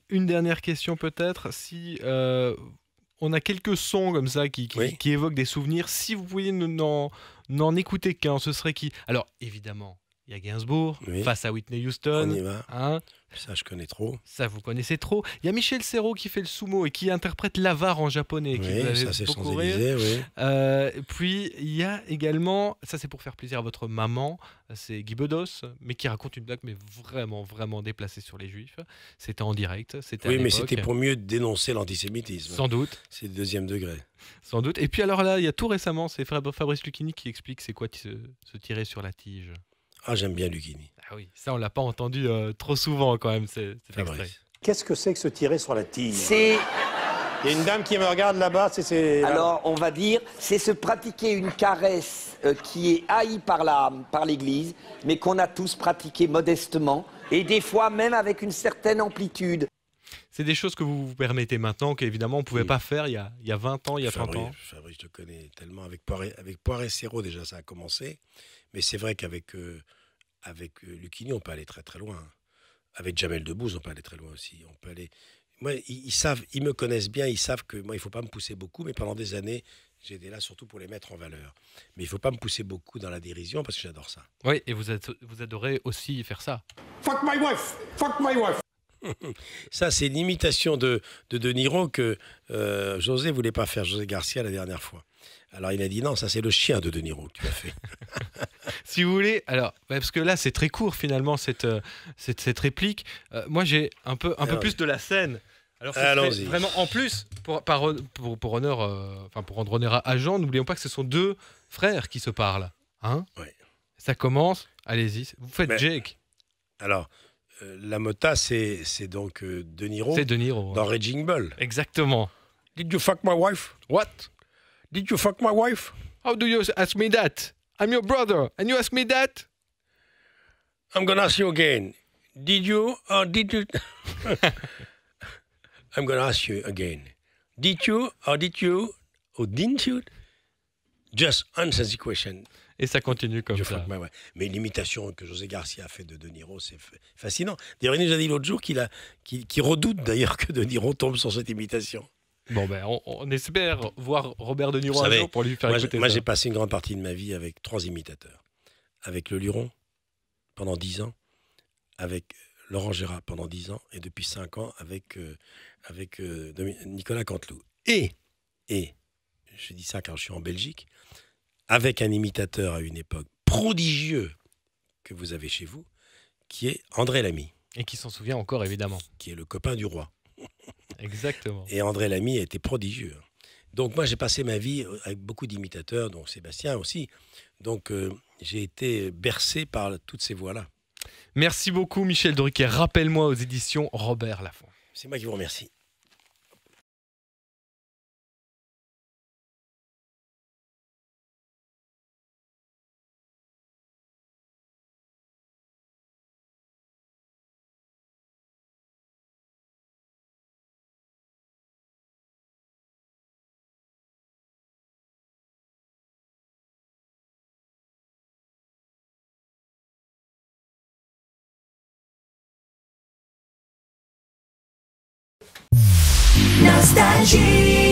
une dernière question peut-être. Si on a quelques sons comme ça Oui. qui évoquent des souvenirs, si vous pouviez n'en écouter qu'un, ce serait qui? Alors, évidemment, il y a Gainsbourg Oui. face à Whitney On Houston. y va. Hein, Ça, je connais trop. ça, vous connaissez trop. Il y a Michel Serrault qui fait le sumo et qui interprète l'avare en japonais, qui vous Oui, avait ça, c'est beaucoup rire. Champs-Élysées, oui. Puis il y a également, ça c'est pour faire plaisir à votre maman, c'est Guy Bedos, mais qui raconte une blague mais vraiment vraiment déplacée sur les juifs. C'était en direct, c'était à Oui, mais l'époque. c'était pour mieux dénoncer l'antisémitisme. Sans doute, C'est le deuxième degré. sans doute. Et puis alors là, il y a tout récemment, c'est Fabrice Lucchini qui explique c'est quoi se tirer sur la tige. Ah, j'aime bien Lucchini. Ah oui, ça on l'a pas entendu trop souvent quand même, cet extrait. Fabrice. Qu'est-ce que c'est que se tirer sur la tige? C'est, Il y a une dame qui me regarde là-bas, c'est... alors on va dire, c'est se pratiquer une caresse qui est haïe par l'Église, mais qu'on a tous pratiqué modestement, et des fois même avec une certaine amplitude. C'est des choses que vous vous permettez maintenant, qu'évidemment on pouvait pas faire il y a 20 ans, il y a 30 ans. Fabrice, je te connais tellement. Avec Poiré Serrault, déjà, ça a commencé. Mais c'est vrai qu'avec Lucchini, on peut aller très très loin. Avec Jamel Debbouze, on peut aller très loin aussi. On peut aller... Moi, ils savent, ils me connaissent bien, ils savent que moi, il ne faut pas me pousser beaucoup, mais pendant des années, j'étais là surtout pour les mettre en valeur. Mais il ne faut pas me pousser beaucoup dans la dérision parce que j'adore ça. Oui, et vous adorez aussi faire ça. Fuck my wife! Fuck my wife! Ça, c'est une imitation de Niro que José ne voulait pas faire, José Garcia, la dernière fois. Alors il a dit non, ça c'est le chien de Niro que tu as fait. Si vous voulez, alors, parce que là c'est très court finalement cette réplique. Moi j'ai un peu plus de la scène. Alors ce serait Allons-y. vraiment en plus pour honneur, enfin pour rendre honneur à Jean, n'oublions pas que ce sont deux frères qui se parlent. Hein? Ouais. Ça commence. Allez-y, vous faites Mais- Jake. Alors, la mota, c'est donc De Niro C'est De Niro. dans Raging Bull. Exactement. Did you fuck my wife? What? Did you fuck my wife? How do you ask me that? I'm your brother, and you ask me that? I'm gonna ask you again. Did you or did you? I'm gonna ask you again. Did you or didn't you? Just answer the question. Et ça continue comme You ça. fuck my wife. Mais l'imitation que José Garcia a fait de Niro, c'est fascinant. D'ailleurs, il nous a dit l'autre jour qu'il redoute d'ailleurs que De Niro tombe sur cette imitation. Bon ben, on espère voir Robert De Niro Vous un savez, jour pour lui faire moi, écouter moi, ça. j'ai passé une grande partie de ma vie avec 3 imitateurs. Avec Le Luron, pendant 10 ans. Avec Laurent Gérard, pendant 10 ans. Et depuis 5 ans, avec Nicolas Canteloup. Et, je dis ça car je suis en Belgique, avec un imitateur à une époque prodigieux que vous avez chez vous, qui est André Lamy, Et qui s'en souvient encore, évidemment. qui est le copain du roi. Exactement. Et André Lamy a été prodigieux. Donc moi, j'ai passé ma vie avec beaucoup d'imitateurs, dont Sébastien aussi. Donc j'ai été bercé par toutes ces voix-là. Merci beaucoup, Michel Drucker. Rappelle-moi aux éditions Robert Laffont. C'est moi qui vous remercie. Nostalgie.